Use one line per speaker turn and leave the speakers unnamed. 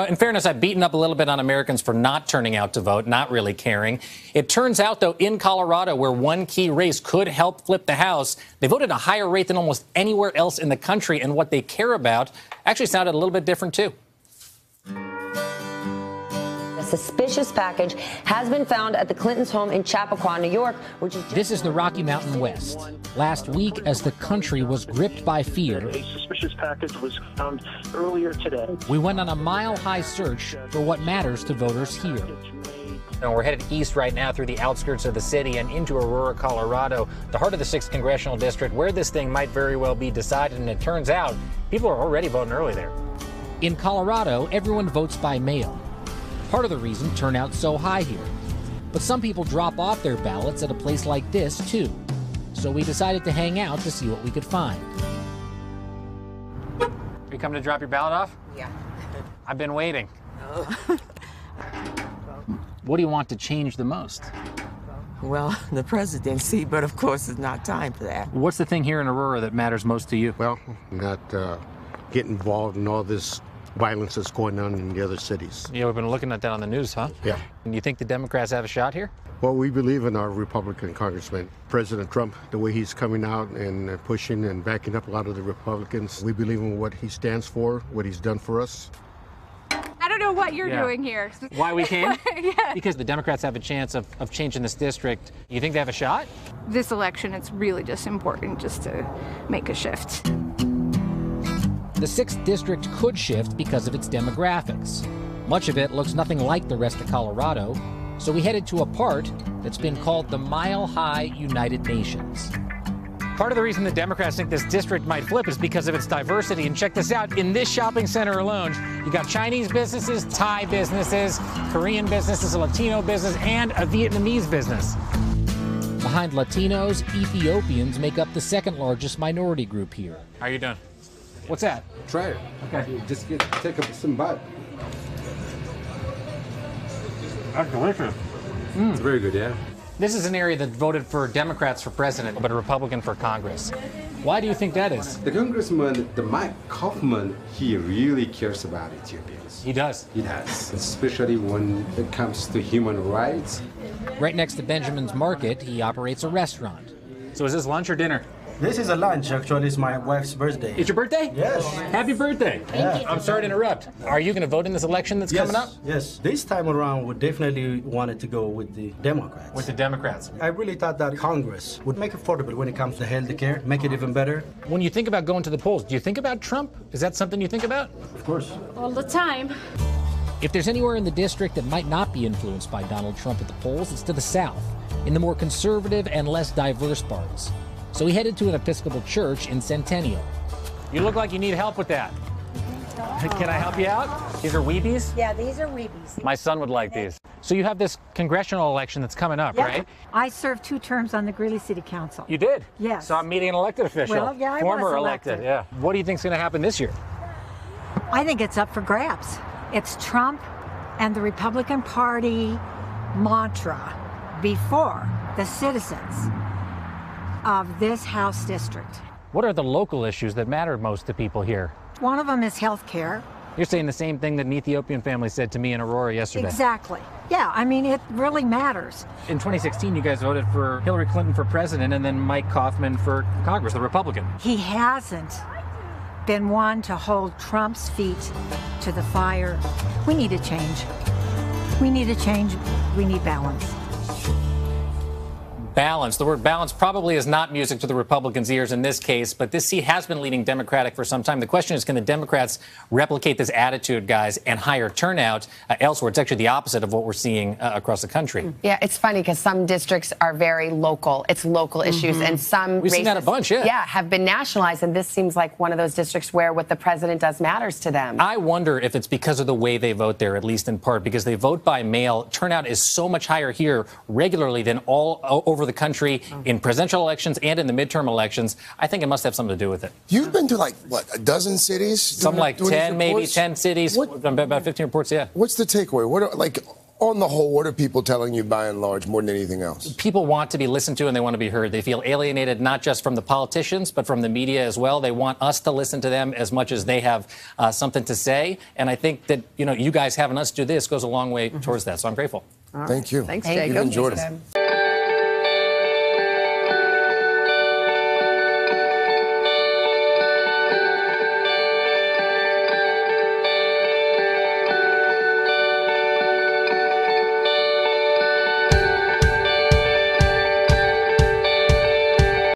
In fairness, I've beaten up a little bit on Americans for not turning out to vote, not really caring. It turns out, though, in Colorado, where one key race could help flip the House, they voted at a higher rate than almost anywhere else in the country. And what they care about actually sounded a little bit different, too.
A suspicious package has been found at the Clintons' home in Chappaqua, New York, which is
This is the Rocky Mountain West. Last week, as the country was gripped by fear,
a suspicious package was found earlier today.
we went on a mile-high search for what matters to voters here.
And we're headed east right now through the outskirts of the city and into Aurora, Colorado, the heart of the 6th Congressional District, where this thing might very well be decided. And it turns out people are already voting early there.
In Colorado, everyone votes by mail. Part of the reason turnout's so high here. But some people drop off their ballots at a place like this, too. So we decided to hang out to see what we could find.
Are you coming to drop your ballot off?
Yeah.
I've been waiting. What do you want to change the most?
Well, the presidency, but of course it's not time for that.
What's the thing here in Aurora that matters most to you?
Well, not get involved in all this violence that's going on in the other cities.
Yeah, we've been looking at that on the news, huh?
Yeah.
And you think the Democrats have a shot here?
Well, we believe in our Republican congressman. President Trump, the way he's coming out and pushing and backing up a lot of the Republicans, we believe in what he stands for, what he's done for us.
I don't know what you're doing here.
Why we came?
Yeah.
Because the Democrats have a chance of changing this district. You think they have a shot?
This election, it's really just important just to make a shift.
The 6th District could shift because of its demographics. Much of it looks nothing like the rest of Colorado, so we headed to a part that's been called the Mile High United Nations.
Part of the reason the Democrats think this district might flip is because of its diversity. And check this out, in this shopping center alone, you got Chinese businesses, Thai businesses, Korean businesses, a Latino business, and a Vietnamese business.
Behind Latinos, Ethiopians make up the second largest minority group here.
How are you doing? What's that?
Try it.
Okay.
Just take up some bite.
That's delicious.
It's very good, yeah.
This is an area that voted for Democrats for president, but a Republican for Congress. Why do you think that is?
The congressman, the Mike Kaufman, he really cares about Ethiopians.
He does.
He does, especially when it comes to human rights.
Right next to Benjamin's Market, he operates a restaurant.
So is this lunch or dinner?
This is a lunch, actually. It's my wife's birthday.
It's your birthday?
Yes.
Happy birthday.
Thank you.
I'm sorry to interrupt. Are you going to vote in this election that's coming up?
Yes. This time around, we definitely wanted to go with the Democrats.
With the Democrats.
I really thought that Congress would make it affordable when it comes to health care, make it even better.
When you think about going to the polls, do you think about Trump? Is that something you think about?
Of course.
All the time.
If there's anywhere in the district that might not be influenced by Donald Trump at the polls, it's to the south, in the more conservative and less diverse parts. So we headed to an Episcopal church in Centennial.
You look like you need help with that. Can I help you out? These are Weebies?
Yeah, these are Weebies.
My son would like these. So you have this congressional election that's coming up, right?
I served 2 terms on the Greeley City Council.
You did?
Yes.
So I'm meeting an elected official.
Well, yeah, I
Former
was
elected,
elected.
yeah. What do you think's going to happen this year?
I think it's up for grabs. It's Trump and the Republican Party mantra before the citizens of this House district.
What are the local issues that matter most to people here?
One of them is health care.
You're saying the same thing that an Ethiopian family said to me in Aurora yesterday.
Exactly. Yeah, I mean, it really matters.
In 2016, you guys voted for Hillary Clinton for president and then Mike Kaufman for Congress, the Republican.
He hasn't been one to hold Trump's feet to the fire. We need a change. We need a change. We need balance.
Balance. The word balance probably is not music to the Republicans' ears in this case, but this seat has been leaning Democratic for some time. The question is, can the Democrats replicate this attitude, guys, and higher turnout elsewhere? It's actually the opposite of what we're seeing across the country.
Yeah, it's funny because some districts are very local. It's local issues, and some
We've seen that a bunch, yeah.
Yeah, have been nationalized, and this seems like one of those districts where what the president does matters to them.
I wonder if it's because of the way they vote there, at least in part, because they vote by mail. Turnout is so much higher here regularly than all over the country in presidential elections and in the midterm elections. I think it must have something to do with it.
You've been to like, what, a dozen cities?
Some like 10, maybe 10 cities, about 15 reports, yeah.
What's the takeaway? What, like, On the whole, what are people telling you by and large more than anything else?
People want to be listened to and they want to be heard. They feel alienated not just from the politicians, but from the media as well. They want us to listen to them as much as they have something to say. And I think that, you guys having us do this goes a long way towards that. So I'm grateful.
Thank you.
Thanks, Jay.
Enjoyed it.